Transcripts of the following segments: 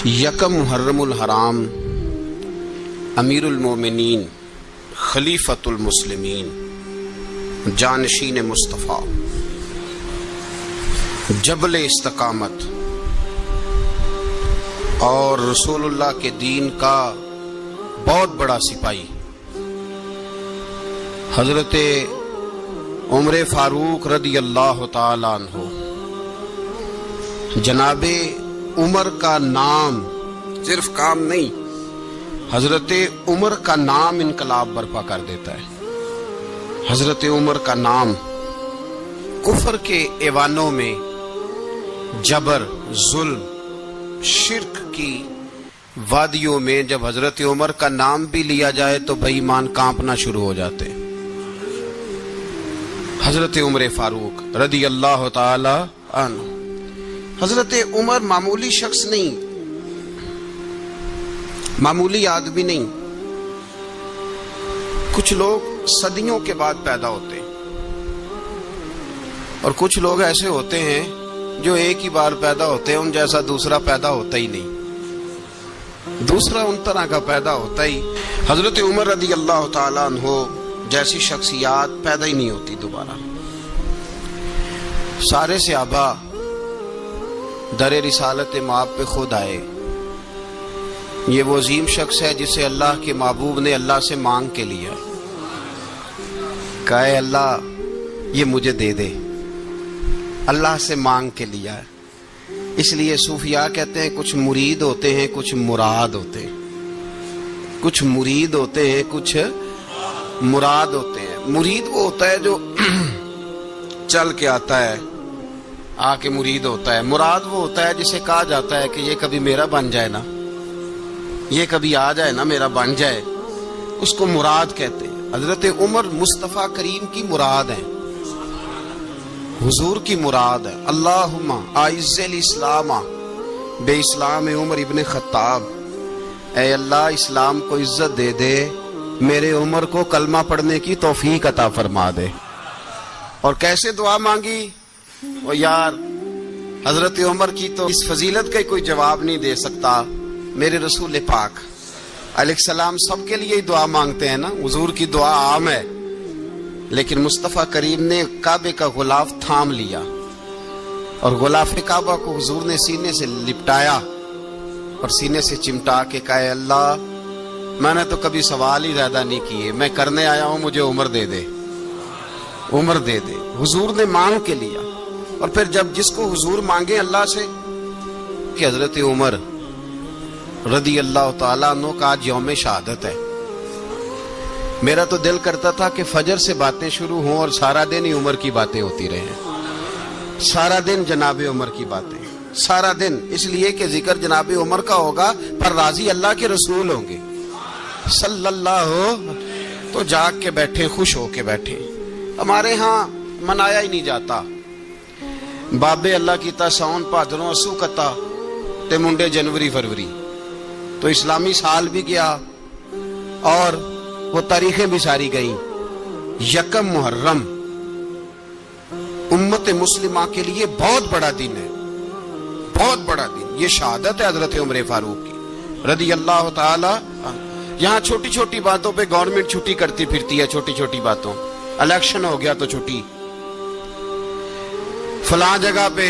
یکم محرم الحرام امیر المومنین خلیفۃ المسلمین جانشین مصطفیٰ جبل استقامت اور رسول اللہ کے دین کا بہت بڑا سپاہی حضرت عمر فاروق رضی اللہ تعالی عنہ، جناب عمر کا نام صرف کام نہیں، حضرت عمر کا نام انقلاب برپا کر دیتا ہے۔ حضرت عمر کا نام کفر کے ایوانوں میں جبر، ظلم، شرک کی وادیوں میں جب حضرت عمر کا نام بھی لیا جائے تو بے ایمان کانپنا شروع ہو جاتے ہیں۔ حضرت عمر فاروق رضی اللہ تعالی عنہ، حضرت عمر معمولی شخص نہیں، معمولی آدمی نہیں۔ کچھ لوگ صدیوں کے بعد پیدا ہوتے ہیں اور کچھ لوگ ایسے ہوتے ہیں جو ایک ہی بار پیدا ہوتے ہیں، ان جیسا دوسرا پیدا ہوتا ہی نہیں، دوسرا ان طرح کا پیدا ہوتا ہی۔ حضرت عمر رضی اللہ تعالی عنہ جیسی شخصیات پیدا ہی نہیں ہوتی دوبارہ۔ سارے صحابہ در رسالت مآب پہ خود آئے۔ یہ وہ عظیم شخص ہے جسے اللہ کے محبوب نے اللہ سے مانگ کے لیا، کہا اے اللہ یہ مجھے دے دے، اللہ سے مانگ کے لیا ہے۔ اس لیے صوفیاء کہتے ہیں کچھ مرید ہوتے ہیں، کچھ مراد ہوتے ہیں، کچھ مرید ہوتے ہیں، کچھ مراد ہوتے ہیں۔ مرید وہ ہوتا ہے جو چل کے آتا ہے، آ کے مرید ہوتا ہے۔ مراد وہ ہوتا ہے جسے کہا جاتا ہے کہ یہ کبھی میرا بن جائے نا، یہ کبھی آ جائے نا، میرا بن جائے، اس کو مراد کہتے ہیں۔ حضرت عمر مصطفیٰ کریم کی مراد ہیں، حضور کی مراد ہے۔ اللہم اعز الاسلام بے اسلام عمر ابن خطاب، اے اللہ اسلام کو عزت دے دے، میرے عمر کو کلمہ پڑھنے کی توفیق عطا فرما دے۔ اور کیسے دعا مانگی؟ اور یار حضرت عمر کی تو اس فضیلت کا کوئی جواب نہیں دے سکتا، میرے رسول پاک علیہ السلام سب کے لیے دعا مانگتے ہیں نا، حضور کی دعا عام ہے، لیکن مصطفیٰ کریم نے کعبے کا غلاف تھام لیا اور غلاف کعبہ کو حضور نے سینے سے لپٹایا اور سینے سے چمٹا کے کہا اے اللہ میں نے تو کبھی سوال ہی زیادہ نہیں کیے، میں کرنے آیا ہوں، مجھے عمر دے دے، عمر دے دے۔ حضور نے مانگ کے لیا۔ اور پھر جب جس کو حضور مانگے اللہ سے کہ حضرت عمر رضی اللہ تعالیٰ عنہ کا آج یوم شہادت ہے، میرا تو دل کرتا تھا کہ فجر سے باتیں شروع ہوں اور سارا دن ہی عمر کی باتیں ہوتی رہیں، سارا دن جناب عمر کی باتیں، سارا دن، اس لیے کہ ذکر جناب عمر کا ہوگا پر راضی اللہ کے رسول ہوں گے صلی اللہ، تو جاگ کے بیٹھے، خوش ہو کے بیٹھے۔ ہمارے ہاں منایا ہی نہیں جاتا، بابے اللہ کی تا ساؤن بھادروں اسو کتا تے منڈے جنوری فروری، تو اسلامی سال بھی گیا اور وہ تاریخیں بھی ساری گئیں۔ یکم محرم امت مسلمہ کے لیے بہت بڑا دن ہے، بہت بڑا دن۔ یہ شہادت ہے حضرت عمر فاروق کی رضی اللہ تعالی عنہ۔ یہاں چھوٹی چھوٹی باتوں پہ گورنمنٹ چھٹی کرتی پھرتی ہے، چھوٹی چھوٹی باتوں، الیکشن ہو گیا تو چھٹی، فلاں جگہ پہ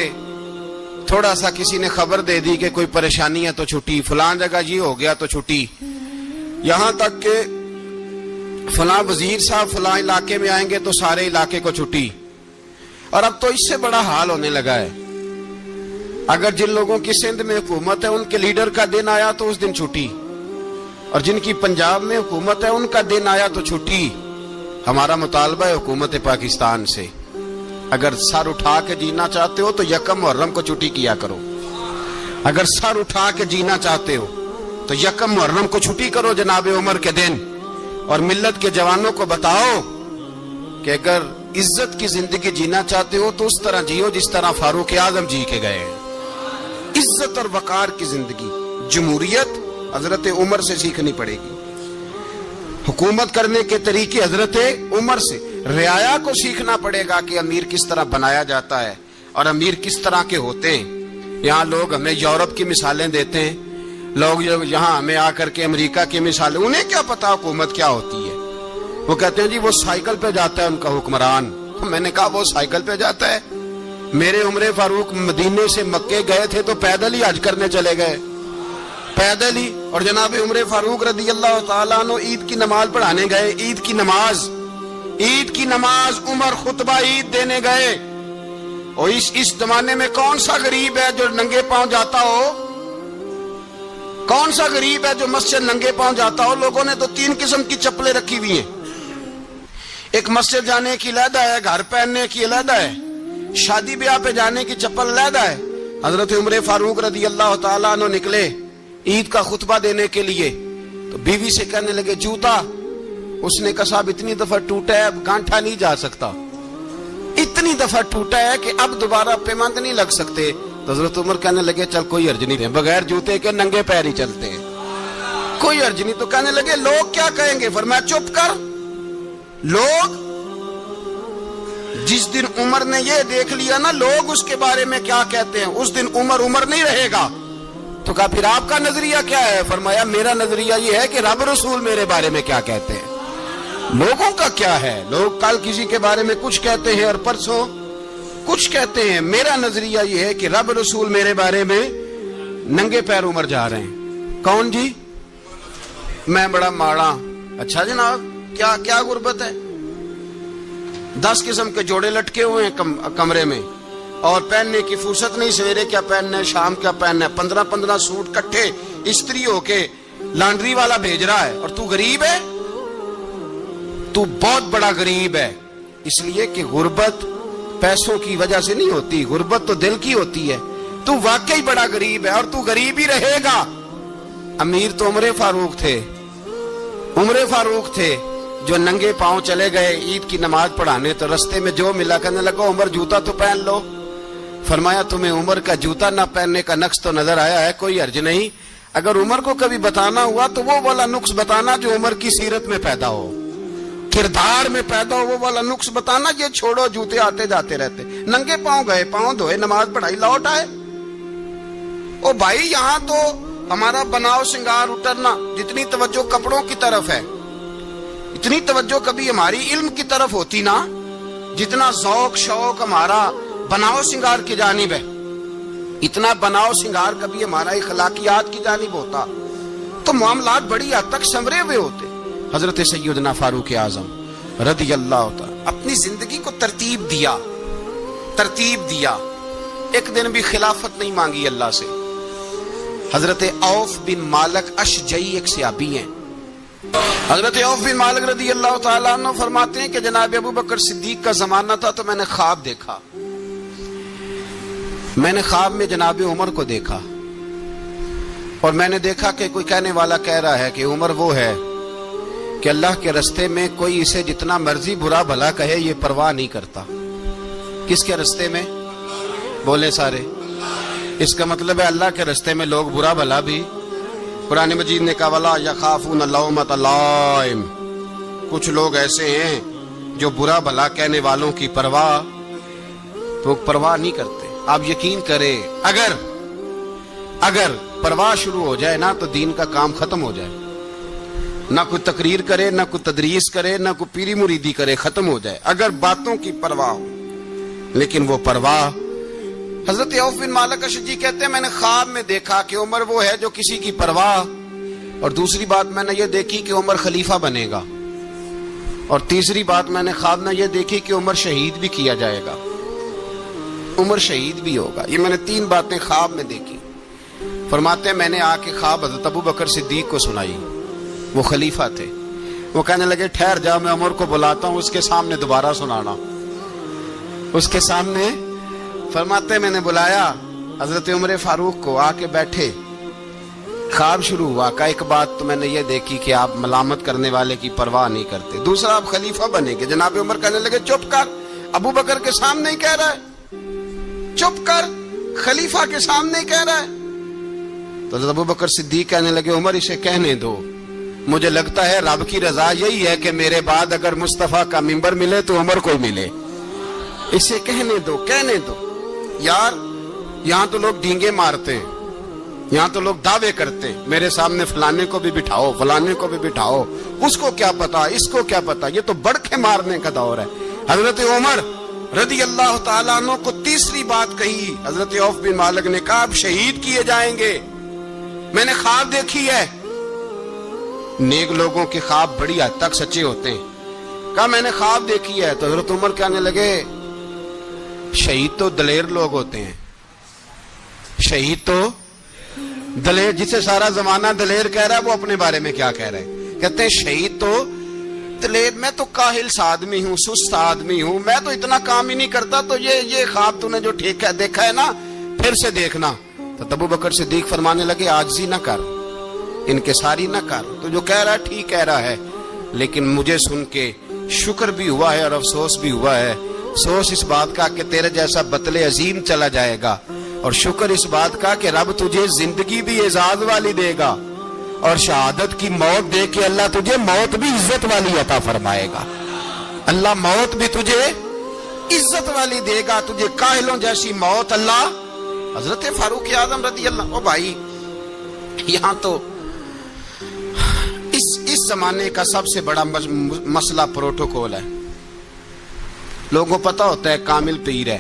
تھوڑا سا کسی نے خبر دے دی کہ کوئی پریشانی ہے تو چھٹی، فلاں جگہ یہ ہو گیا تو چھٹی، یہاں تک کہ فلاں وزیر صاحب فلاں علاقے میں آئیں گے تو سارے علاقے کو چھٹی۔ اور اب تو اس سے بڑا حال ہونے لگا ہے، اگر جن لوگوں کی سندھ میں حکومت ہے ان کے لیڈر کا دن آیا تو اس دن چھٹی، اور جن کی پنجاب میں حکومت ہے ان کا دن آیا تو چھٹی۔ ہمارا مطالبہ ہے حکومت پاکستان سے، اگر سر اٹھا کے جینا چاہتے ہو تو یکم محرم کو چھٹی کیا کرو، اگر سر اٹھا کے جینا چاہتے ہو تو یکم محرم کو چھٹی کرو جناب عمر کے دن، اور ملت کے جوانوں کو بتاؤ کہ اگر عزت کی زندگی جینا چاہتے ہو تو اس طرح جیو جس طرح فاروق اعظم جی کے گئے ہیں۔ عزت اور وقار کی زندگی، جمہوریت حضرت عمر سے سیکھنی پڑے گی، حکومت کرنے کے طریقے حضرت عمر سے، رعایا کو سیکھنا پڑے گا کہ امیر کس طرح بنایا جاتا ہے اور امیر کس طرح کے ہوتے ہیں۔ یہاں لوگ ہمیں یورپ کی مثالیں دیتے ہیں لوگ یہاں ہمیں آ کر کے امریکہ کی مثال، انہیں کیا پتا حکومت کیا ہوتی ہے؟ وہ کہتے ہیں جی وہ سائیکل پہ جاتا ہے ان کا حکمران۔ میں نے کہا وہ سائیکل پہ جاتا ہے؟ میرے عمر فاروق مدینے سے مکے گئے تھے تو پیدل ہی حج کرنے چلے گئے، پیدل ہی۔ اور جناب عمر فاروق رضی اللہ تعالیٰ عنہ عید کی نماز پڑھانے گئے، عید کی نماز عمر خطبہ عید دینے گئے۔ اور اس زمانے میں کون سا غریب ہے جو ننگے پاؤں جاتا ہو؟ کون سا غریب ہے جو مسجد ننگے پاؤں جاتا ہو؟ لوگوں نے تو 3 قسم کی چپلیں رکھی ہوئی ہیں، ایک مسجد جانے کی علیحدہ ہے، گھر پہننے کی علیحدہ ہے، شادی بیاہ پہ جانے کی چپل علیحدہ ہے۔ حضرت عمر فاروق رضی اللہ تعالیٰ عنہ نکلے عید کا خطبہ دینے کے لیے، تو بیوی سے کہنے لگے جوتا۔ اس نے کہا صاحب اتنی دفعہ ٹوٹا ہے اب گانٹھا نہیں جا سکتا، اتنی دفعہ ٹوٹا ہے کہ اب دوبارہ پیمند نہیں لگ سکتے۔ تو حضرت عمر کہنے لگے چل کوئی حرج نہیں ہے، بغیر جوتے کے ننگے پیر ہی چلتے ہیں، کوئی حرج نہیں۔ تو کہنے لگے لوگ کیا کہیں گے؟ فرمایا چپ کر۔ لوگ جس دن عمر نے یہ دیکھ لیا نا لوگ اس کے بارے میں کیا کہتے ہیں، اس دن عمر نہیں رہے گا۔ تو کہا پھر آپ کا نظریہ کیا ہے؟ فرمایا میرا نظریہ یہ ہے کہ رب رسول میرے بارے میں کیا کہتے ہیں، لوگوں کا کیا ہے؟ لوگ کل کسی کے بارے میں کچھ کہتے ہیں اور پرسوں کچھ کہتے ہیں، میرا نظریہ یہ ہے کہ رب رسول میرے بارے میں ننگے پیر عمر جا رہے ہیں۔ کون جی؟ میں بڑا ماڑا۔ اچھا جناب کیا غربت ہے؟ 10 قسم کے جوڑے لٹکے ہوئے ہیں کمرے میں اور پہننے کی فرصت نہیں، سویرے کیا پہننا ہے شام کیا پہننا ہے، 15 سوٹ کٹھے استری ہو کے لانڈری والا بھیج رہا ہے، اور تو غریب ہے، تو بہت بڑا غریب ہے۔ اس لیے کہ غربت پیسوں کی وجہ سے نہیں ہوتی، غربت تو دل کی ہوتی ہے۔ تو واقعی بڑا غریب ہے اور تو غریب ہی رہے گا۔ امیر تو عمر فاروق تھے جو ننگے پاؤں چلے گئے عید کی نماز پڑھانے، تو رستے میں جو ملا کہنے لگا عمر جوتا تو پہن لو۔ فرمایا تمہیں عمر کا جوتا نہ پہننے کا نقص تو نظر آیا ہے، کوئی حرج نہیں۔ اگر عمر کو کبھی بتانا ہوا تو وہ والا نقص بتانا جو عمر کی سیرت میں پیدا ہو، کردار میں پیدا ہو، وہ والا نقص بتانا۔ یہ چھوڑو جوتے آتے جاتے رہتے، ننگے پاؤں گئے، پاؤں دھوئے، نماز پڑھائی، لوٹ آئے۔ او بھائی یہاں تو ہمارا بناؤ سنگار اترنا، جتنی توجہ کپڑوں کی طرف ہے اتنی توجہ کبھی ہماری علم کی طرف ہوتی نا، جتنا ذوق شوق ہمارا بناؤ سنگار کی جانب ہے، اتنا بناؤ سنگار کبھی ہمارا اخلاقیات کی جانب ہوتا تو معاملات بڑی حد تک سنورے ہوئے ہوتے۔ حضرت سیدنا فاروق اعظم رضی اللہ تعالی اپنی زندگی کو ترتیب دیا، ایک دن بھی خلافت نہیں مانگی اللہ سے۔ حضرت عوف بن مالک اشجعی ایک صحابی ہیں، حضرت عوف بن مالک رضی اللہ تعالیٰ عنہ فرماتے ہیں کہ جناب ابو بکر صدیق کا زمانہ تھا تو میں نے خواب دیکھا، میں نے خواب میں جناب عمر کو دیکھا، اور میں نے دیکھا کہ کوئی کہنے والا کہہ رہا ہے کہ عمر وہ ہے کہ اللہ کے رستے میں کوئی اسے جتنا مرضی برا بھلا کہے یہ پرواہ نہیں کرتا۔ کس کے رستے میں؟ بولے سارے۔ اس کا مطلب ہے اللہ کے رستے میں لوگ برا بھلا بھی، قرآن مجید نے کہا وَلَا يَخَافُونَ لَوْمَةَ لَائِمٍ، کچھ لوگ ایسے ہیں جو برا بھلا کہنے والوں کی پرواہ نہیں کرتے۔ آپ یقین کریں اگر پرواہ شروع ہو جائے نا تو دین کا کام ختم ہو جائے، نہ کوئی تقریر کرے، نہ کوئی تدریس کرے، نہ کوئی پیری مریدی کرے، ختم ہو جائے اگر باتوں کی پرواہ ہو۔ لیکن وہ پرواہ، حضرت عوف بن مالک اشجعی کہتے ہیں میں نے خواب میں دیکھا کہ عمر وہ ہے جو کسی کی پرواہ، اور دوسری بات میں نے یہ دیکھی کہ عمر خلیفہ بنے گا، اور تیسری بات میں نے خواب میں یہ دیکھی کہ عمر شہید بھی کیا جائے گا، عمر شہید بھی ہوگا۔ یہ میں نے 3 باتیں خواب میں دیکھی۔ فرماتے ہیں میں نے آ کے خواب حضرت ابو بکر صدیق کو سنائی، وہ خلیفہ تھے۔ وہ کہنے لگے ٹھہر جاؤ میں عمر کو بلاتا ہوں، اس کے سامنے دوبارہ سنانا، اس کے سامنے۔ فرماتے ہیں میں نے بلایا حضرت عمر فاروق کو، آ کے بیٹھے، خواب شروع ہوا۔ کا ایک بات تو میں نے یہ دیکھی کہ آپ ملامت کرنے والے کی پرواہ نہیں کرتے، دوسرا آپ خلیفہ بنیں گے۔ جناب عمر کہنے لگے چپ کر، ابو بکر کے سامنے ہی کہہ رہا ہے، چپ کر، خلیفہ کے سامنے ہی کہہ رہا ہے۔ تو حضرت ابو بکر صدیق کہنے لگے عمر اسے کہنے دو، مجھے لگتا ہے رب کی رضا یہی ہے کہ میرے بعد اگر مصطفیٰ کا منبر ملے تو عمر کو ملے، اسے کہنے دو۔ یار یہاں تو لوگ ڈینگے مارتے ہیں، یہاں تو لوگ دعوے کرتے میرے سامنے فلانے کو بھی بٹھاؤ، فلانے کو بھی بٹھاؤ، اس کو کیا پتا، اس کو کیا پتا، یہ تو بڑکے مارنے کا دور ہے۔ حضرت عمر رضی اللہ تعالیٰ عنہ کو تیسری بات کہی، حضرت عوف بن مالک نے کہا اب شہید کیے جائیں گے، میں نے خواب دیکھی ہے۔ نیک لوگوں کے خواب بڑی حد تک سچے ہوتے ہیں، کہا میں نے خواب دیکھی ہے۔ تو حضرت عمر کہنے لگے شہید تو دلیر لوگ ہوتے ہیں، شہید تو دلیر، جسے سارا زمانہ دلیر کہہ رہا ہے وہ اپنے بارے میں کیا کہہ رہے ہیں، کہتے ہیں شہید تو دلیر، میں تو کاہل سا آدمی ہوں، سست آدمی ہوں، میں تو اتنا کام ہی نہیں کرتا، تو یہ خواب تو نے جو ٹھیک ہے دیکھا ہے نا پھر سے دیکھنا۔ تو ابو بکر صدیق فرمانے لگے عاجزی نہ کر، انکساری نہ کر، تو جو کہہ رہا ہے ٹھیک کہہ رہا ہے، لیکن مجھے سن کے شکر بھی ہوا ہے اور افسوس بھی ہوا ہے۔ افسوس اس بات کا کہ تیرے جیسا بطل عظیم چلا جائے گا، اور شکر اس بات کا کہ رب تجھے زندگی بھی اعزاز والی دے گا، اور شہادت کی موت دے کے اللہ تجھے موت بھی عزت والی عطا فرمائے گا۔ اللہ موت بھی تجھے عزت والی دے گا، تجھے کاہلوں جیسی موت اللہ۔ حضرت فاروق اعظم رضی اللہ، او بھائی یہاں تو اس زمانے کا سب سے بڑا مسئلہ پروٹوکول ہے۔ لوگوں کو پتا ہوتا ہے کامل پیر ہے،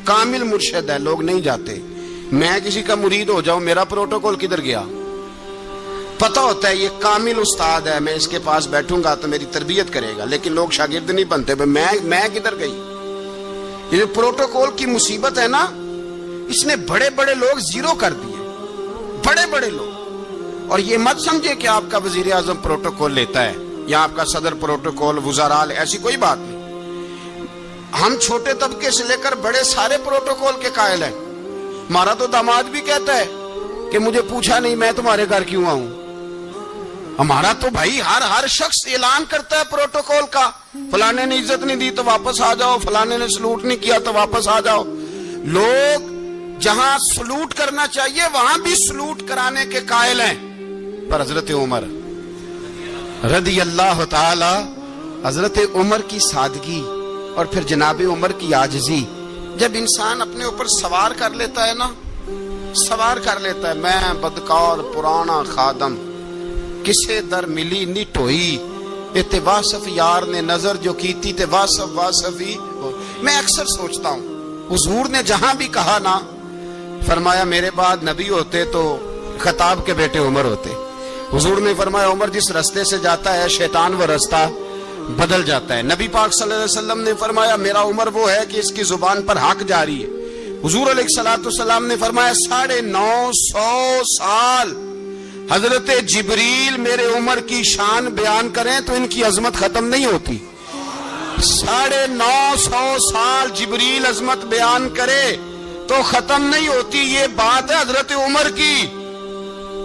کامل مرشد ہے، لوگ نہیں جاتے۔ میں کسی کا مرید ہو جاؤں، میرا پروٹوکول کدھر گیا؟ پتا ہوتا ہے یہ کامل استاد ہے، میں اس کے پاس بیٹھوں گا تو میری تربیت کرے گا، لیکن لوگ شاگرد نہیں بنتے، میں کدھر گئی؟ یہ جو پروٹوکول کی مصیبت ہے نا، اس نے بڑے بڑے لوگ زیرو کر دیے، بڑے بڑے لوگ۔ اور یہ مت سمجھے کہ آپ کا وزیر اعظم پروٹوکول لیتا ہے یا آپ کا صدر پروٹوکول، وزراء، ایسی کوئی بات نہیں۔ ہم چھوٹے طبقے سے لے کر بڑے سارے پروٹوکول کے قائل ہیں۔ ہمارا تو داماد بھی کہتا ہے کہ مجھے پوچھا نہیں میں تمہارے گھر کیوں آؤں۔ ہمارا تو بھائی ہر شخص اعلان کرتا ہے پروٹوکول کا، فلانے نے عزت نہیں دی تو واپس آ جاؤ، فلانے نے سلوٹ نہیں کیا تو واپس آ جاؤ۔ لوگ جہاں سلوٹ کرنا چاہیے وہاں بھی سلوٹ کرانے کے قائل ہیں، پر حضرت عمر رضی اللہ تعالی، حضرت عمر کی سادگی اور پھر جناب عمر کی عاجزی، جب انسان اپنے اوپر سوار کر لیتا ہے نا، سوار کر لیتا ہے، میں بدکار پرانا خادم، کسے در ملی نی ٹوئی، تے واصف یار نے نظر جو کیتی تے واصف ہی۔ میں اکثر سوچتا ہوں حضور نے جہاں بھی کہا نا، فرمایا میرے بعد نبی ہوتے تو خطاب کے بیٹے عمر ہوتے۔ حضور نے فرمایا عمر جس رستے سے جاتا ہے شیطان وہ رستہ بدل جاتا ہے۔ نبی پاک صلی اللہ علیہ وسلم نے فرمایا میرا عمر وہ ہے کہ اس کی زبان پر حق جاری ہے۔ حضور علیہ الصلوۃ والسلام نے فرمایا 950 سال حضرت جبریل میرے عمر کی شان بیان کریں تو ان کی عظمت ختم نہیں ہوتی۔ 950 سال جبریل عظمت بیان کرے تو ختم نہیں ہوتی۔ یہ بات ہے حضرت عمر کی،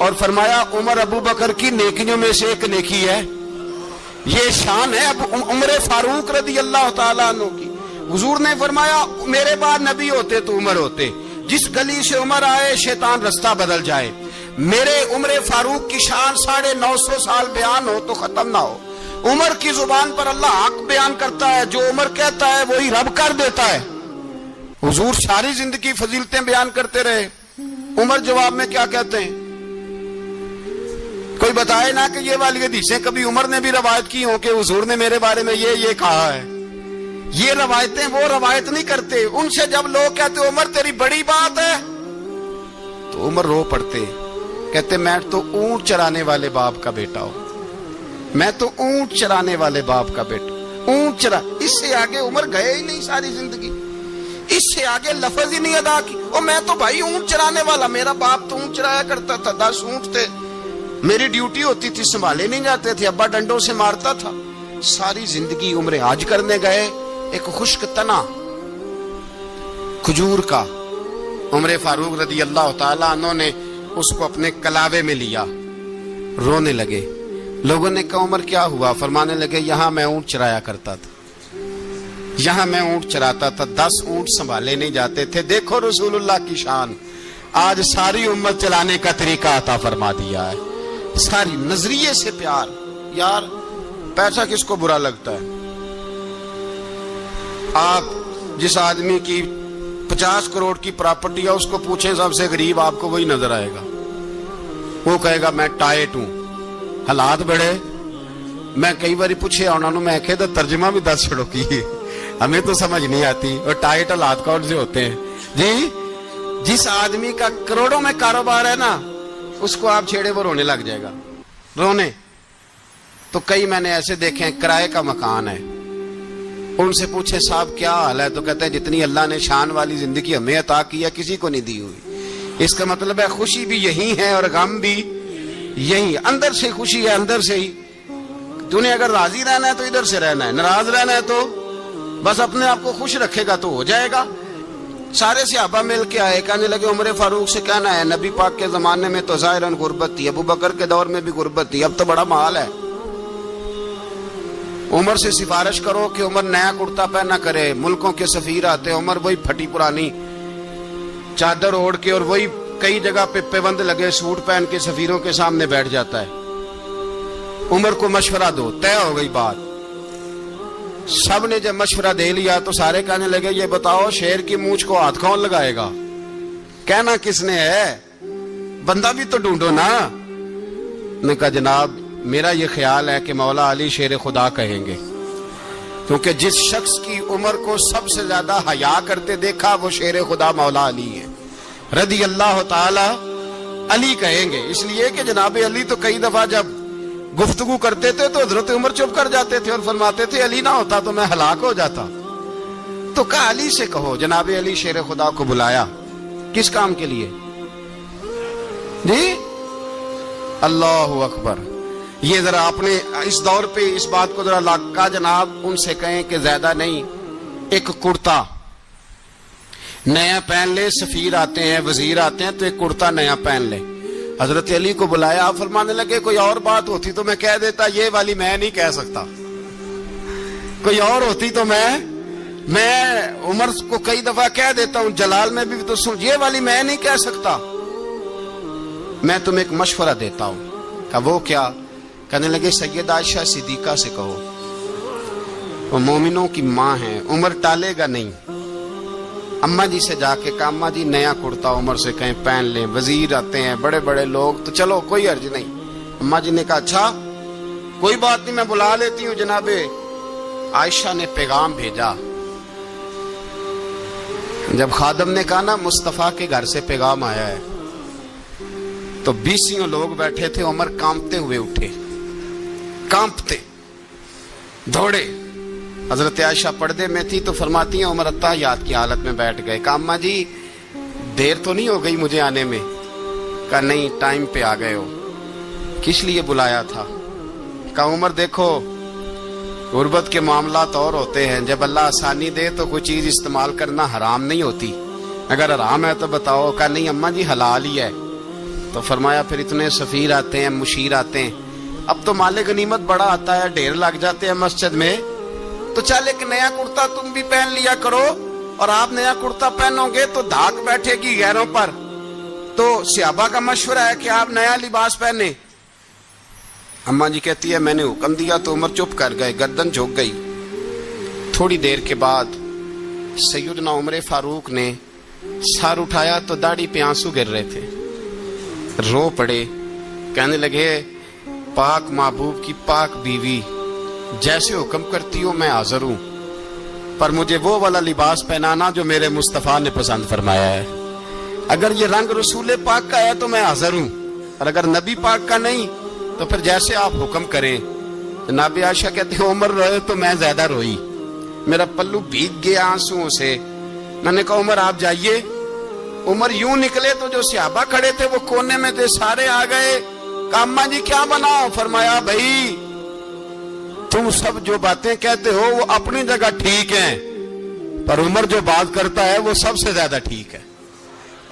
اور فرمایا عمر ابو بکر کی نیکیوں میں سے ایک نیکی ہے، یہ شان ہے اب عمر فاروق رضی اللہ تعالیٰ عنہ کی۔ حضور نے فرمایا میرے بعد نبی ہوتے تو عمر ہوتے، جس گلی سے عمر آئے شیطان رستہ بدل جائے۔ میرے عمر فاروق کی شان 950 سال بیان ہو تو ختم نہ ہو۔ عمر کی زبان پر اللہ حق بیان کرتا ہے، جو عمر کہتا ہے وہی رب کر دیتا ہے۔ حضور ساری زندگی فضیلتیں بیان کرتے رہے، عمر جواب میں کیا کہتے ہیں؟ کوئی بتائے نا کہ یہ والی حدیثیں کبھی عمر نے بھی روایت کی ہوں کہ حضور نے میرے بارے میں یہ کہا ہے۔ یہ روایتیں وہ روایت نہیں کرتے، ان سے جب لوگ کہتے عمر تیری بڑی بات ہے تو عمر رو پڑتے، کہتے میں تو اونٹ چرانے والے باپ کا بیٹا ہوں، میں تو اونٹ چرانے والے باپ کا بیٹا، اونٹ چرا۔ اس سے آگے عمر گئے ہی نہیں ساری زندگی، اس سے آگے لفظ ہی نہیں ادا کی۔ اور میں تو بھائی اونٹ چرانے والا، میرا باپ تو اونٹ چرایا کرتا تھا، 10 اونٹ تھے، میری ڈیوٹی ہوتی تھی، سنبھالے نہیں جاتے تھے، ابا ڈنڈوں سے مارتا تھا۔ ساری زندگی عمر حج کرنے گئے، ایک خشک تنا کھجور کا عمر فاروق رضی اللہ تعالیٰ عنہ نے اس کو اپنے کلاوے میں لیا، رونے لگے۔ لوگوں نے کہا عمر کیا ہوا؟ فرمانے لگے یہاں میں اونٹ چرایا کرتا تھا، یہاں میں اونٹ چراتا تھا، 10 اونٹ سنبھالے نہیں جاتے تھے۔ دیکھو رسول اللہ کی شان، آج ساری امت چلانے کا طریقہ عطا فرما دیا ہے، ساری نظریے سے پیار۔ یار پیسہ کس کو برا لگتا ہے؟ آپ جس آدمی کی 50 کروڑ کی پراپرٹی ہے اس کو پوچھیں سب سے غریب، آپ کو وہی نظر آئے گا۔ وہ کہے گا میں ٹائٹ ہوں. حالات بڑے میں کئی باری پوچھے انہوں نے، میں کہتا ترجمہ بھی 10 چھڑو کی ہمیں تو سمجھ نہیں آتی. اور ٹائٹ حالات کون سے ہوتے ہیں جی؟ جس آدمی کا کروڑوں میں کاروبار ہے نا، اس کو آپ چھیڑے وہ رونے لگ جائے گا. رونے تو کئی میں نے ایسے دیکھے ہیں، کرائے کا مکان ہے، ان سے پوچھے صاحب کیا حال ہے، تو کہتے ہیں جتنی اللہ نے شان والی زندگی ہمیں عطا کی ہے کسی کو نہیں دی ہوئی. اس کا مطلب ہے خوشی بھی یہی ہے اور غم بھی یہی. اندر سے خوشی ہے، اندر سے ہی. تو نے اگر راضی رہنا ہے تو ادھر سے رہنا ہے، ناراض رہنا ہے تو بس اپنے آپ کو خوش رکھے گا تو ہو جائے گا. سارے صحابہ مل کے آئے، کہنے لگے عمر فاروق سے کہنا ہے نبی پاک کے زمانے میں تو ظاہراً غربت تھی، ابو بکر کے دور میں بھی غربت تھی، اب تو بڑا مال ہے. عمر سے سفارش کرو کہ عمر نیا کرتا پہنا کرے. ملکوں کے سفیر آتے، عمر وہی پھٹی پرانی چادر اوڑھ کے اور وہی کئی جگہ پہ پیوند لگے سوٹ پہن کے سفیروں کے سامنے بیٹھ جاتا ہے. عمر کو مشورہ دو، طے ہو گئی بات. سب نے جب مشورہ دے لیا تو سارے کہنے لگے یہ بتاؤ شیر کی مونچھ کو ہاتھ کون لگائے گا؟ کہنا کس نے ہے؟ بندہ بھی تو ڈھونڈو نا. نے کہا جناب میرا یہ خیال ہے کہ مولا علی شیر خدا کہیں گے، کیونکہ جس شخص کی عمر کو سب سے زیادہ حیا کرتے دیکھا وہ شیر خدا مولا علی ہے رضی اللہ تعالی. علی کہیں گے اس لیے کہ جناب علی تو کئی دفعہ جب گفتگو کرتے تھے تو حضرت عمر چپ کر جاتے تھے اور فرماتے تھے علی نہ ہوتا تو میں ہلاک ہو جاتا. تو کہا علی سے کہو. جناب علی شیر خدا کو بلایا. کس کام کے لیے جی؟ اللہ اکبر. یہ ذرا اپنے اس دور پہ اس بات کو ذرا لاکا جناب ان سے کہیں کہ زیادہ نہیں، ایک کرتا نیا پہن لے. سفیر آتے ہیں، وزیر آتے ہیں تو ایک کرتا نیا پہن لے. حضرت علی کو بلایا. آپ فرمانے لگے کوئی اور بات ہوتی تو میں کہہ دیتا، یہ والی میں نہیں کہہ سکتا. کوئی اور ہوتی تو میں عمر کو کئی دفعہ کہہ دیتا ہوں، جلال میں بھی تو سن، یہ والی میں نہیں کہہ سکتا. میں تمہیں ایک مشورہ دیتا ہوں. کہا وہ کیا؟ کہنے لگے سیدہ عائشہ صدیقہ سے کہو، وہ مومنوں کی ماں ہیں، عمر ٹالے گا نہیں. اماں جی سے جا کے کہا اماں جی نیا کرتا عمر سے کہیں پہن لیں. وزیر آتے ہیں، بڑے بڑے لوگ، تو چلو کوئی حرج نہیں. اماں جی نے کہا اچھا کوئی بات نہیں میں بلا لیتی ہوں. جناب عائشہ نے پیغام بھیجا. جب خادم نے کہا نا مصطفیٰ کے گھر سے پیغام آیا ہے، تو 20 لوگ بیٹھے تھے. عمر کانپتے ہوئے اٹھے، کانپتے دوڑے. حضرت عائشہ پردے میں تھی تو فرماتی ہیں عمر اتحیات کی حالت میں بیٹھ گئے. کہا اماں جی دیر تو نہیں ہو گئی مجھے آنے میں؟ کہا نہیں ٹائم پہ آ گئے ہو. کس لیے بلایا تھا؟ کہا عمر دیکھو غربت کے معاملات اور ہوتے ہیں، جب اللہ آسانی دے تو کوئی چیز استعمال کرنا حرام نہیں ہوتی، اگر حرام ہے تو بتاؤ. کہا نہیں اماں جی حلال ہی ہے. تو فرمایا پھر اتنے سفیر آتے ہیں، مشیر آتے ہیں، اب تو مال غنیمت بڑا آتا ہے، ڈھیر لگ جاتے ہیں مسجد میں، تو چل ایک نیا کرتا تم بھی پہن لیا کرو. اور آپ نیا کرتا پہنو گے تو دھاک بیٹھے گی غیروں پر. تو صحابہ کا مشورہ ہے کہ آپ نیا لباس پہنے. اماں جی کہتی ہے میں نے حکم دیا تو عمر چپ کر گئے، گردن جھک گئی. تھوڑی دیر کے بعد سیدنا عمر فاروق نے سر اٹھایا تو داڑھی پہ آنسو گر رہے تھے. رو پڑے، کہنے لگے پاک محبوب کی پاک بیوی جیسے حکم کرتی ہو میں حاضر ہوں، پر مجھے وہ والا لباس پہنانا جو میرے مصطفیٰ نے پسند فرمایا ہے. اگر یہ رنگ رسول پاک کا ہے تو میں حاضر ہوں، اور اگر نبی پاک کا نہیں تو پھر جیسے آپ حکم کریں. جناب عائشہ کہتے ہیں عمر روئے تو میں زیادہ روئی، میرا پلو بھیگ گیا آنسوؤں سے. میں نے کہا عمر آپ جائیے. عمر یوں نکلے تو جو صحابہ کھڑے تھے وہ کونے میں تھے، سارے آ گئے. کہا اماں جی کیا بناؤ؟ فرمایا بھائی تم سب جو باتیں کہتے ہو وہ اپنی جگہ ٹھیک ہیں، پر عمر جو بات کرتا ہے وہ سب سے زیادہ ٹھیک ہے.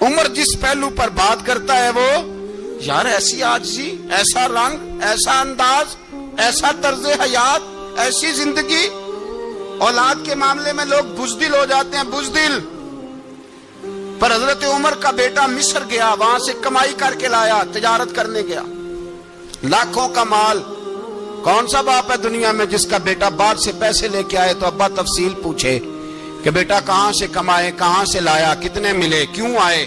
عمر جس پہلو پر بات کرتا ہے وہ یار ایسی عاجزی، ایسا رنگ، ایسا انداز، ایسا طرز حیات، ایسی زندگی. اولاد کے معاملے میں لوگ بزدل ہو جاتے ہیں، بزدل. پر حضرت عمر کا بیٹا مصر گیا، وہاں سے کمائی کر کے لایا، تجارت کرنے گیا، لاکھوں کا مال. کون سا باپ ہے دنیا میں جس کا بیٹا باہر سے پیسے لے کے آئے تو ابا تفصیل پوچھے کہ بیٹا کہاں سے کمائے، کہاں سے لایا، کتنے ملے، کیوں آئے؟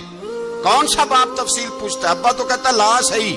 کون سا باپ تفصیل پوچھتا ہے؟ ابا تو کہتا لا صحیح،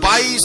22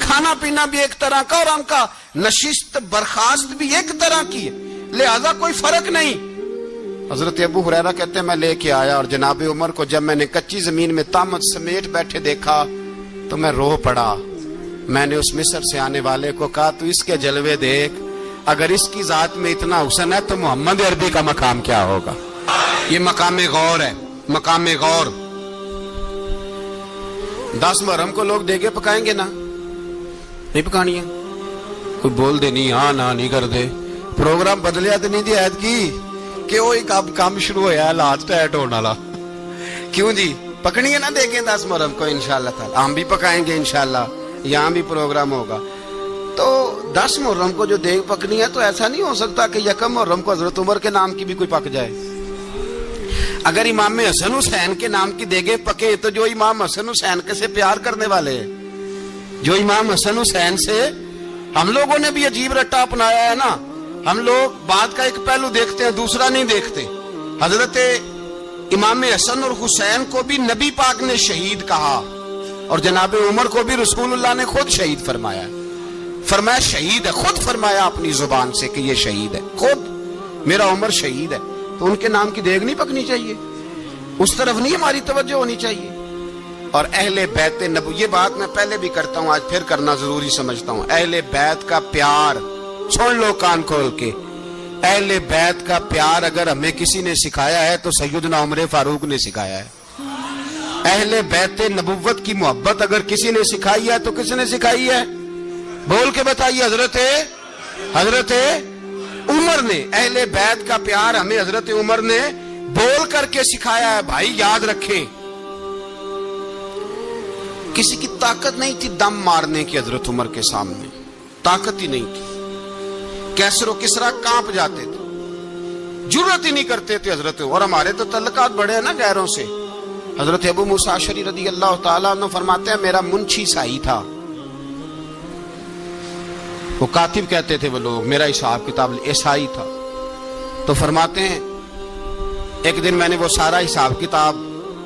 کھانا پینا بھی ایک طرح کا، اور ان کا نشست برخاست بھی ایک طرح کی ہے، لہذا کوئی فرق نہیں۔ حضرت ابو ہریرہ کہتے ہیں میں لے کے آیا، اور جناب عمر کو جب میں نے کچی زمین میں تامت سمیٹ بیٹھے دیکھا تو میں رو پڑا۔ میں نے اس مصر سے آنے والے کو کہا تو اس کے جلوے دیکھ، اگر اس کی ذات میں اتنا حسن ہے تو محمد عربی کا مقام کیا ہوگا۔ یہ مقام غور ہے، مقام غور۔ 10 محرم کو لوگ دیگے پکائیں گے نا، نہیں پکانی ہے، کوئی بول دے نہیں، ہاں نہ نہیں کر دے، پروگرام بدلیا تو نہیں دی عید کی کہ وہ ایک اب کام شروع ہوا ہے لاسٹ ایٹ ہونے والا، کیوں جی پکنی ہے نا دیکھیں 10 محرم کو انشاءاللہ تعالی، ہم بھی پکائیں گے انشاءاللہ، یہاں بھی پروگرام ہوگا۔ تو 10 محرم کو جو دیگ پکنی ہے تو ایسا نہیں ہو سکتا کہ 1 محرم کو حضرت عمر کے نام کی بھی کوئی پک جائے۔ اگر امام حسن حسین کے نام کی دیگیں پکے تو جو امام حسن حسین کے سے پیار کرنے والے ہیں، جو امام حسن حسین سے ہم لوگوں نے بھی عجیب رٹا اپنایا ہے نا، ہم لوگ بات کا ایک پہلو دیکھتے ہیں دوسرا نہیں دیکھتے۔ حضرت امام حسن اور حسین کو بھی نبی پاک نے شہید کہا، اور جناب عمر کو بھی رسول اللہ نے خود شہید فرمایا، فرمایا شہید ہے، خود فرمایا اپنی زبان سے کہ یہ شہید ہے، خود میرا عمر شہید ہے۔ تو ان کے نام کی دیگ نہیں پکنی چاہیے، اس طرف نہیں ہماری توجہ ہونی چاہیے۔ اور اہل بیت نبو، یہ بات میں پہلے بھی کرتا ہوں، آج پھر کرنا ضروری سمجھتا ہوں، اہل بیت کا پیار سن لو کان کھول کے، اہل بیت کا پیار اگر ہمیں کسی نے سکھایا ہے تو سیدنا عمر فاروق نے سکھایا ہے۔ اہل بیت نبوت کی محبت اگر کسی نے سکھائی ہے تو کس نے سکھائی ہے؟ بول کے بتائیے، حضرت عمر نے۔ اہل بیت کا پیار ہمیں حضرت عمر نے بول کر کے سکھایا ہے۔ بھائی یاد رکھیں، کسی کی طاقت نہیں تھی دم مارنے کی حضرت عمر کے سامنے، طاقت ہی نہیں تھی، کیسر و کسرا کانپ جاتے تھے، جرأت ہی نہیں کرتے تھے حضرت۔ اور ہمارے تو تعلقات بڑے ہیں نا غیروں سے۔ حضرت ابو موسیٰ اشعری رضی اللہ تعالیٰ عنہ فرماتے ہیں میرا منشی سائی تھا، وہ کاتب کہتے تھے وہ لوگ، میرا حساب کتاب عیسائی تھا۔ تو فرماتے ہیں ایک دن میں نے وہ سارا حساب کتاب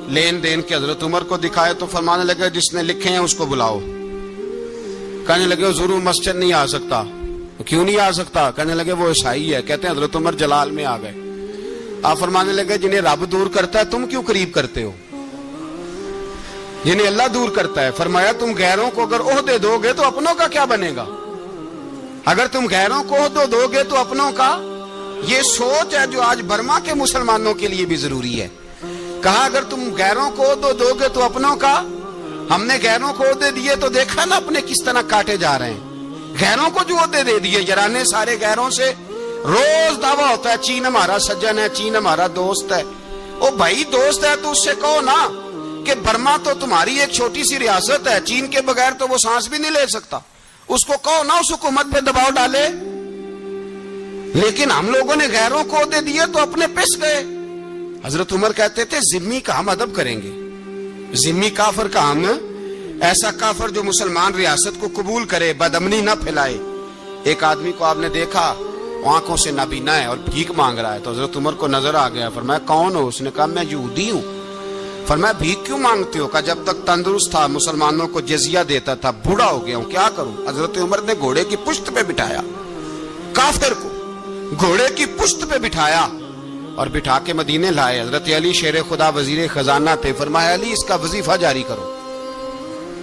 لین دین کے حضرت عمر کو دکھائے تو فرمانے لگے جس نے لکھے ہیں اس کو بلاؤ۔ کہنے لگے ضرور مسجد نہیں آ سکتا۔ کیوں نہیں آ سکتا؟ کہنے لگے وہ عیسائی ہے۔ کہتے ہیں حضرت عمر جلال میں آ گئے۔ آپ فرمانے لگے جنہیں رب دور کرتا ہے تم کیوں قریب کرتے ہو؟ جنہیں اللہ دور کرتا ہے۔ فرمایا تم غیروں کو اگر عہدے دو گے تو اپنوں کا کیا بنے گا؟ اگر تم غیروں کو عہدے دو گے تو اپنوں کا۔ یہ سوچ ہے جو آج برما کے مسلمانوں کے لیے بھی ضروری ہے۔ کہا اگر تم غیروں کو عہدے دو گے تو اپنوں کا۔ ہم نے غیروں کو عہدے دیے تو دیکھا نا اپنے کس طرح کاٹے جا رہے ہیں۔ غیروں کو جو عہدے دے دیے یرانے سارے غیروں سے، روز دعویٰ ہوتا ہے چین ہمارا سجن ہے، چین ہمارا دوست ہے۔ او بھائی دوست ہے تو اس سے کہو نا کہ برما تو تمہاری ایک چھوٹی سی ریاست ہے، چین کے بغیر تو وہ سانس بھی نہیں لے سکتا، اس کو کہو نا اس حکومت پہ دباؤ ڈالے۔ لیکن ہم لوگوں نے غیروں کو عہدے دیے تو اپنے پس گئے۔ حضرت عمر کہتے تھے ذمی کا ہم ادب کریں گے، ذمی کافر کا ہم، ایسا کافر جو مسلمان ریاست کو قبول کرے، بدامنی نہ پھیلائے۔ ایک آدمی کو آپ نے دیکھا آنکھوں سے نابینا ہے اور بھیک مانگ رہا ہے، تو حضرت عمر کو نظر آ گیا، فرمایا کون ہو؟ اس نے کہا میں یہودی ہوں۔ فرمایا بھیک کیوں مانگتے ہو؟ کہا جب تک تندرست تھا مسلمانوں کو جزیہ دیتا تھا، بوڑھا ہو گیا ہوں کیا کروں؟ حضرت عمر نے گھوڑے کی پشت پہ بٹھایا، کافر کو گھوڑے کی پشت پہ بٹھایا اور بٹھا کے مدینے لائے۔ حضرت علی شیر خدا وزیر خزانہ تھے، فرمایا علی اس کا وظیفہ جاری کرو۔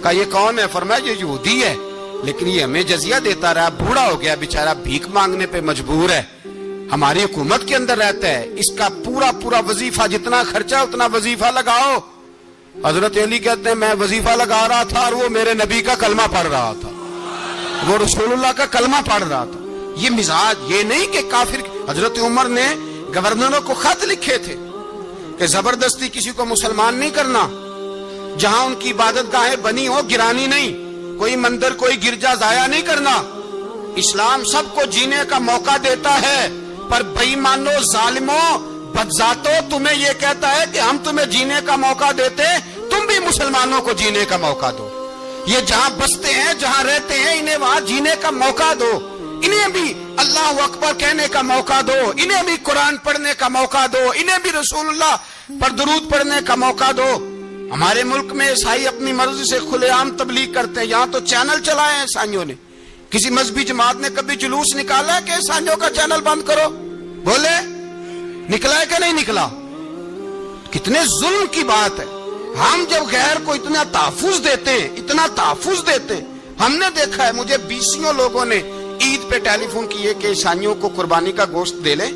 کہا یہ کون ہے؟ فرمایا یہ یہودی ہے لیکن یہ ہمیں جزیہ دیتا رہا، بوڑھا ہو گیا بیچارہ، بھیک مانگنے پہ مجبور ہے، ہماری حکومت کے اندر رہتا ہے، اس کا پورا وظیفہ جتنا خرچہ اتنا وظیفہ لگاؤ۔ حضرت علی کہتے ہیں میں وظیفہ لگا رہا تھا اور وہ میرے نبی کا کلمہ پڑھ رہا تھا، وہ رسول اللہ کا کلمہ پڑھ رہا تھا۔ یہ مزاج، یہ نہیں کہ کافر۔ حضرت عمر نے گورنروں کو خط لکھے تھے کہ زبردستی کسی کو مسلمان نہیں کرنا، جہاں ان کی عبادت گاہیں بنی ہو گرانی نہیں، کوئی مندر کوئی گرجا ضائع نہیں کرنا۔ اسلام سب کو جینے کا موقع دیتا ہے، پر بے ایمانو ظالموں بدذاتوں تمہیں یہ کہتا ہے کہ ہم تمہیں جینے کا موقع دیتے، تم بھی مسلمانوں کو جینے کا موقع دو۔ یہ جہاں بستے ہیں جہاں رہتے ہیں انہیں وہاں جینے کا موقع دو، انہیں بھی اللہ اکبر کہنے کا موقع دو، انہیں بھی قرآن پڑھنے کا موقع دو، انہیں بھی رسول اللہ پر درود پڑھنے کا موقع دو۔ ہمارے ملک میں عیسائی اپنی مرضی سے کھلے عام تبلیغ کرتے ہیں. یہاں تو چینل چلائے ہیں عیسائیوں نے. کسی مذہبی جماعت نے کبھی جلوس نکالا ہے کہ عیسائیوں کا چینل بند کرو؟ بولے نکلا ہے کہ نہیں نکلا؟ کتنے ظلم کی بات ہے. ہم جب غیر کو اتنا تحفظ دیتے ہیں، اتنا تحفظ دیتے ہیں. ہم نے دیکھا ہے، مجھے بیسیوں لوگوں نے عید پہ ٹیلی فون کیے کہ عیسائیوں کو قربانی کا گوشت دے لیں.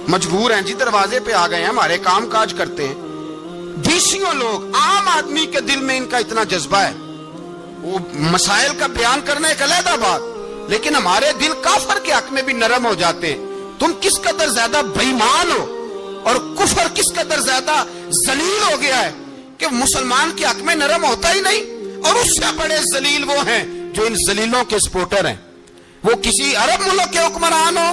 مجبور ہیں جی، دروازے پہ آ گئے ہیں، ہمارے کام کاج کرتے ہیں. بیسیوں لوگ، عام آدمی کے دل میں ان کا اتنا جذبہ ہے. وہ مسائل کا بیان کرنا ایک علیحدہ بات، لیکن ہمارے دل کافر کے حق میں بھی نرم ہو جاتے ہیں. تم کس قدر زیادہ بے ایمان ہو اور کفر کس قدر زیادہ ذلیل ہو گیا ہے کہ مسلمان کے حق میں نرم ہوتا ہی نہیں. اور اس سے بڑے ذلیل وہ ہیں جو ان ذلیلوں کے سپورٹر ہیں. وہ کسی عرب ملک کے حکمران ہو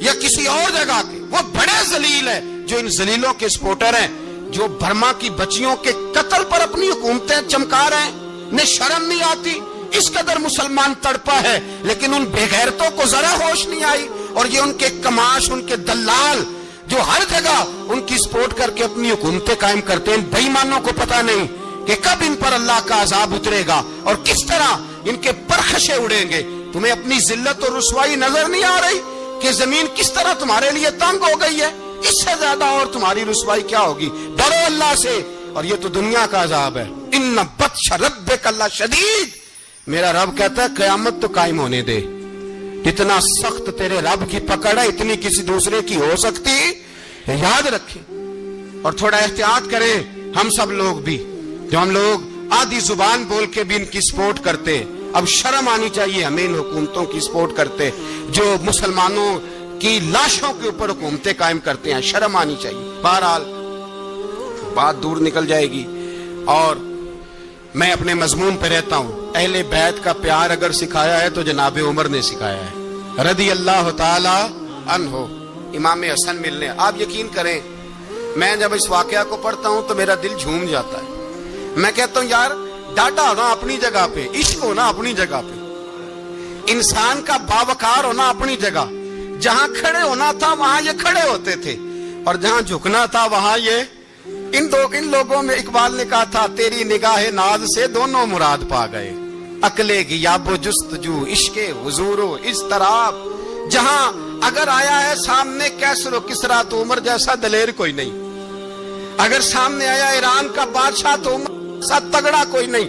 یا کسی اور جگہ کے، وہ بڑے ذلیل ہیں جو ان ذلیلوں کے سپورٹر ہیں، جو برما کی بچیوں کے قتل پر اپنی حکومتیں چمکا رہے ہیں. انہیں شرم نہیں آتی. اس قدر مسلمان تڑپا ہے، لیکن ان بے غیرتوں کو ذرا ہوش نہیں آئی. اور یہ ان کے کماش، ان کے دلال جو ہر جگہ ان کی سپورٹ کر کے اپنی حکومتیں قائم کرتے ہیں، بے ایمانوں کو پتہ نہیں کہ کب ان پر اللہ کا عذاب اترے گا اور کس طرح ان کے پرخشے اڑیں گے. تمہیں اپنی ذلت اور رسوائی نظر نہیں آ رہی کہ زمین کس طرح تمہارے لیے تنگ ہو گئی ہے؟ اس سے زیادہ اور تمہاری رسوائی کیا ہوگی؟ ڈرو اللہ سے. اور یہ تو دنیا کا عذاب ہے. ان بطش ربک لشدید. میرا رب کہتا ہے قیامت تو قائم ہونے دے. اتنا سخت تیرے رب کی پکڑ ہے، اتنی کسی دوسرے کی ہو سکتی؟ یاد رکھیں اور تھوڑا احتیاط کریں. ہم سب لوگ بھی، جو ہم لوگ آدھی زبان بول کے بھی ان کی سپورٹ کرتے ہیں، اب شرم آنی چاہیے ہمیں ان حکومتوں کی سپورٹ کرتے جو مسلمانوں کی لاشوں کے اوپر حکومتیں قائم کرتے ہیں. شرم آنی چاہیے. بہرحال بات دور نکل جائے گی اور میں اپنے مضمون پہ رہتا ہوں. اہل بیت کا پیار اگر سکھایا ہے تو جناب عمر نے سکھایا ہے رضی اللہ تعالی عنہ. امام حسن ملنے، آپ یقین کریں میں جب اس واقعہ کو پڑھتا ہوں تو میرا دل جھوم جاتا ہے. میں کہتا ہوں یار ڈاٹا ہونا اپنی جگہ پہ، عشق ہونا اپنی جگہ پہ، انسان کا باوقار ہونا اپنی جگہ. جہاں کھڑے ہونا تھا وہاں یہ کھڑے ہوتے تھے، اور جہاں جھکنا تھا وہاں یہ. ان لوگوں میں اقبال نے کہا تھا تیری نگاہ ناز سے دونوں مراد پا گئے. عقل غیاب و جستجو، عشق حضور و اضطراب. جہاں اگر آیا ہے سامنے کیسر و کسرا تو عمر جیسا دلیر کوئی نہیں. اگر سامنے آیا ایران کا بادشاہ تو عمر جیسا تگڑا کوئی نہیں.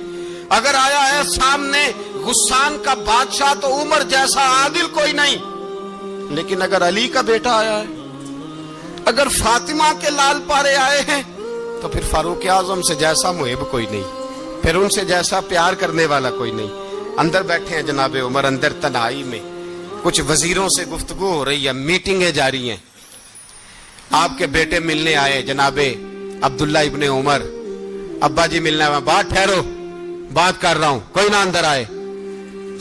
اگر آیا ہے سامنے غسان کا بادشاہ تو عمر جیسا عادل کوئی نہیں. لیکن اگر علی کا بیٹا آیا ہے، اگر فاطمہ کے لال پارے آئے ہیں تو پھر فاروق اعظم سے جیسا محب کوئی نہیں، پھر ان سے جیسا پیار کرنے والا کوئی نہیں. اندر بیٹھے ہیں جناب عمر، اندر تنہائی میں کچھ وزیروں سے گفتگو ہو رہی ہے، میٹنگیں جاری ہیں. آپ کے بیٹے ملنے آئے جناب عبداللہ ابن عمر. ابا جی ملنا ہے. بات ٹھہرو، بات کر رہا ہوں، کوئی نہ اندر آئے.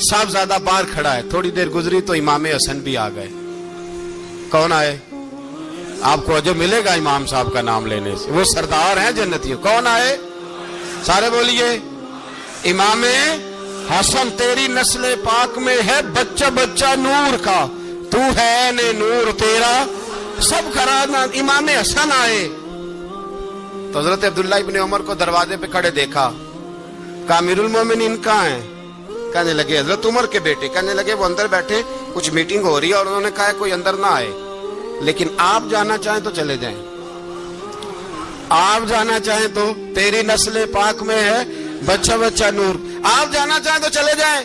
صاحبزادہ باہر کھڑا ہے. تھوڑی دیر گزری تو امام حسن بھی آ گئے. کون آئے؟ آپ کو جو ملے گا امام صاحب کا نام لینے سے، وہ سردار ہیں جنتیوں. کون آئے؟ سارے بولیے. امام حسن تیری نسل پاک میں ہے بچہ بچہ نور کا، تو ہے نے نور تیرا سب کرانا. امام حسن آئے تو حضرت عبداللہ ابن عمر کو دروازے پہ کھڑے دیکھا. کہا امیر المومنین کہاں ہیں؟ کہنے لگے حضرت عمر کے بیٹے. کہنے لگے وہ اندر بیٹھے، کچھ میٹنگ ہو رہی ہے اور انہوں نے کہا کوئی اندر نہ آئے، لیکن آپ جانا چاہیں تو چلے جائیں. آپ جانا چاہیں تو تیری نسل پاک میں ہے بچہ بچہ نور، آپ جانا چاہیں تو چلے جائیں.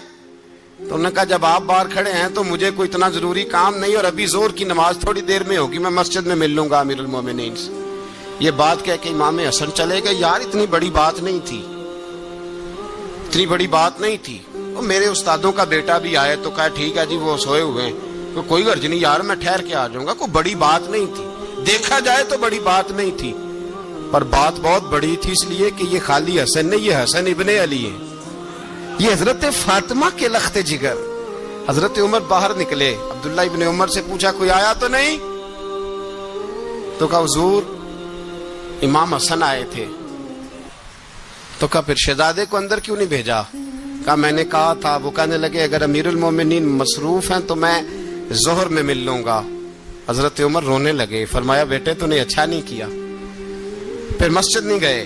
تو انہوں نے کہا جب آپ باہر کھڑے ہیں تو مجھے کوئی اتنا ضروری کام نہیں، اور ابھی زور کی نماز تھوڑی دیر میں ہوگی، میں مسجد میں مل لوں گا امیر المومنین سے. یہ بات کہہ کے امام حسن چلے گئے. یار اتنی بڑی بات نہیں تھی، اتنی بڑی بات نہیں تھی. میرے استادوں کا بیٹا بھی آئے تو کہا ٹھیک ہے جی وہ سوئے ہوئے ہیں، کوئی غرض نہیں یار میں ٹھہر کے آ جاؤں گا. کوئی بڑی بات نہیں تھی، دیکھا جائے تو بڑی بات نہیں تھی، پر بات بہت بڑی تھی اس لیے کہ یہ خالی حسن نہیں، یہ حسن ابن علی ہے، یہ حضرت فاطمہ کے لخت جگر. حضرت عمر باہر نکلے. عبداللہ ابن عمر سے پوچھا کوئی آیا تو نہیں؟ تو کہا حضور امام حسن آئے تھے. تو کہا پھر شہزادے کو اندر کیوں نہیں بھیجا؟ کہا میں نے کہا تھا. وہ کہنے لگے اگر امیر المومنین مصروف ہیں تو میں ظہر میں مل لوں گا. حضرت عمر رونے لگے. فرمایا بیٹے تو نے اچھا نہیں کیا. پھر مسجد نہیں گئے،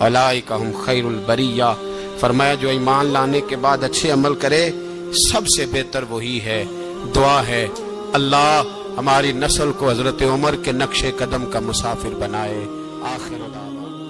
اولئک هم خیر البریہ، فرمایا جو ایمان لانے کے بعد اچھے عمل کرے سب سے بہتر وہی ہے۔ دعا ہے اللہ ہماری نسل کو حضرت عمر کے نقش قدم کا مسافر بنائے۔ آخر دعوانا